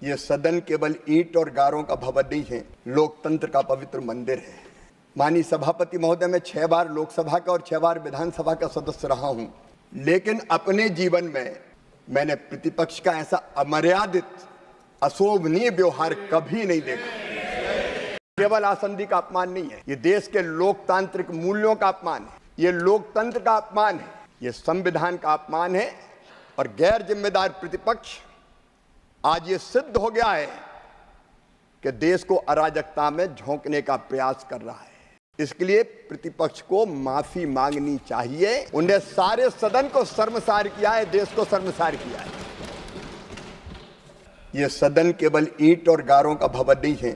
ये सदन केवल ईंट और गारों का भवन नहीं है, लोकतंत्र का पवित्र मंदिर है। माननीय सभापति महोदय, मैं 6 बार लोकसभा का और 6 बार विधानसभा का सदस्य रहा हूं, लेकिन अपने जीवन में मैंने प्रतिपक्ष का ऐसा अमर्यादित अशोभनीय व्यवहार कभी नहीं देखा। केवल आसंदी का अपमान नहीं है, ये देश के लोकतांत्रिक मूल्यों का अपमान है, ये लोकतंत्र का अपमान है, ये संविधान का अपमान है। और गैर जिम्मेदार प्रतिपक्ष आज ये सिद्ध हो गया है कि देश को अराजकता में झोंकने का प्रयास कर रहा है। इसके लिए प्रतिपक्ष को माफी मांगनी चाहिए। उन्हें सारे सदन को शर्मसार किया है, देश को शर्मसार किया है। यह सदन केवल ईंट और गारों का भवन नहीं है,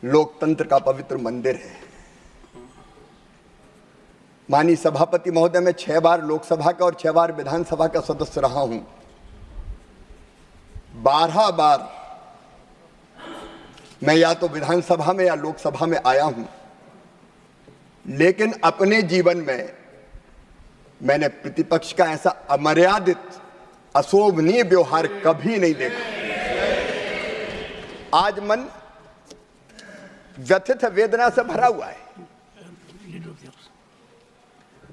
लोकतंत्र का पवित्र मंदिर है। माननीय सभापति महोदय, मैं 6 बार लोकसभा का और 6 बार विधानसभा का सदस्य रहा हूं। 12 बार मैं या तो विधानसभा में या लोकसभा में आया हूं, लेकिन अपने जीवन में मैंने प्रतिपक्ष का ऐसा अमर्यादित अशोभनीय व्यवहार कभी नहीं देखा। आज मन व्यथित वेदना से भरा हुआ है।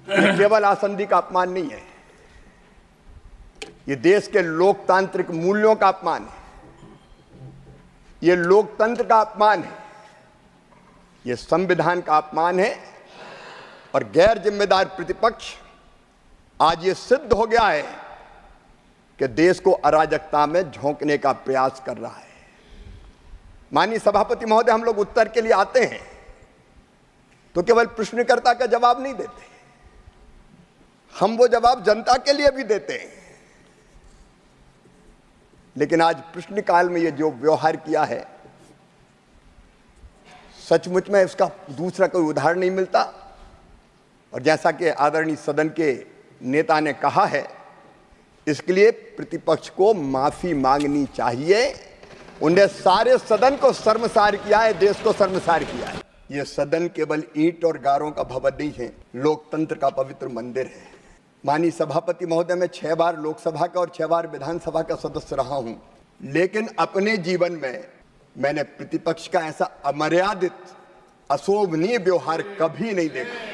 ये केवल आसंदी का अपमान नहीं है, ये देश के लोकतांत्रिक मूल्यों का अपमान है, ये लोकतंत्र का अपमान है, ये संविधान का अपमान है। और गैर जिम्मेदार प्रतिपक्ष आज ये सिद्ध हो गया है कि देश को अराजकता में झोंकने का प्रयास कर रहा है। माननीय सभापति महोदय, हम लोग उत्तर के लिए आते हैं तो केवल प्रश्नकर्ता का जवाब नहीं देते, हम वो जवाब जनता के लिए भी देते हैं। लेकिन आज प्रश्नकाल में ये जो व्यवहार किया है, सचमुच में इसका दूसरा कोई उदाहरण नहीं मिलता। और जैसा कि आदरणीय सदन के नेता ने कहा है, इसके लिए प्रतिपक्ष को माफी मांगनी चाहिए। उन्हें सारे सदन को शर्मसार किया है, देश को शर्मसार किया है। यह सदन केवल ईंट और गारों का भवन नहीं है, लोकतंत्र का पवित्र मंदिर है। माननीय सभापति महोदय, मैं 6 बार लोकसभा का और 6 बार विधानसभा का सदस्य रहा हूं, लेकिन अपने जीवन में मैंने प्रतिपक्ष का ऐसा अमर्यादित अशोभनीय व्यवहार कभी नहीं देखा।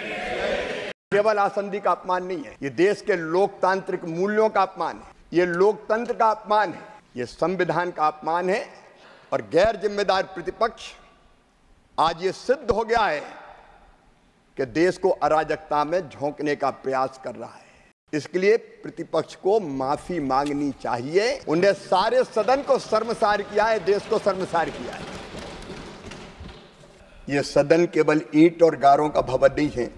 केवल आसंदी का अपमान नहीं है, ये देश के लोकतांत्रिक मूल्यों का अपमान है, ये लोकतंत्र का अपमान है, ये संविधान का अपमान है। और गैर जिम्मेदार प्रतिपक्ष आज ये सिद्ध हो गया है कि देश को अराजकता में झोंकने का प्रयास कर रहा है। इसके लिए प्रतिपक्ष को माफी मांगनी चाहिए। उन्हें सारे सदन को शर्मसार किया है, देश को शर्मसार किया है। यह सदन केवल ईंट और गारों का भवन नहीं है,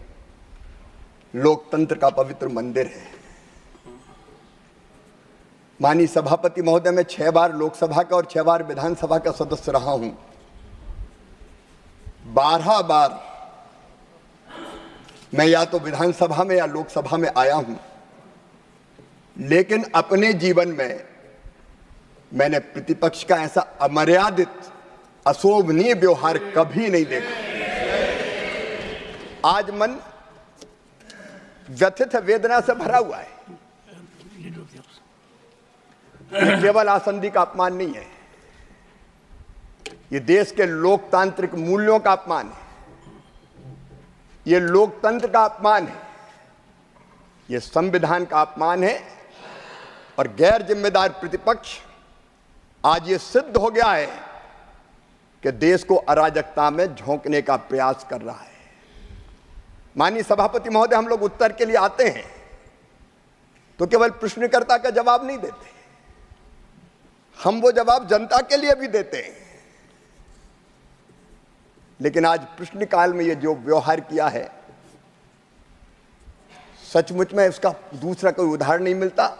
लोकतंत्र का पवित्र मंदिर है। माननीय सभापति महोदय, मैं 6 बार लोकसभा का और 6 बार विधानसभा का सदस्य रहा हूं। 12 बार मैं या तो विधानसभा में या लोकसभा में आया हूं, लेकिन अपने जीवन में मैंने प्रतिपक्ष का ऐसा अमर्यादित अशोभनीय व्यवहार कभी नहीं देखा। आज मन व्यथित वेदना से भरा हुआ है। ये केवल आसंदी का अपमान नहीं है, ये देश के लोकतांत्रिक मूल्यों का अपमान है, ये लोकतंत्र का अपमान है, ये संविधान का अपमान है। और गैर जिम्मेदार प्रतिपक्ष आज ये सिद्ध हो गया है कि देश को अराजकता में झोंकने का प्रयास कर रहा है। माननीय सभापति महोदय, हम लोग उत्तर के लिए आते हैं तो केवल प्रश्नकर्ता का जवाब नहीं देते, हम वो जवाब जनता के लिए भी देते हैं। लेकिन आज प्रश्नकाल में ये जो व्यवहार किया है, सचमुच में इसका दूसरा कोई उदाहरण नहीं मिलता।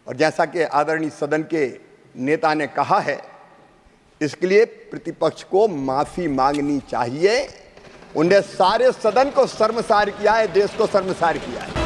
और जैसा कि आदरणीय सदन के नेता ने कहा है, इसके लिए प्रतिपक्ष को माफी मांगनी चाहिए। उन्हें सारे सदन को शर्मसार किया है, देश को शर्मसार किया है।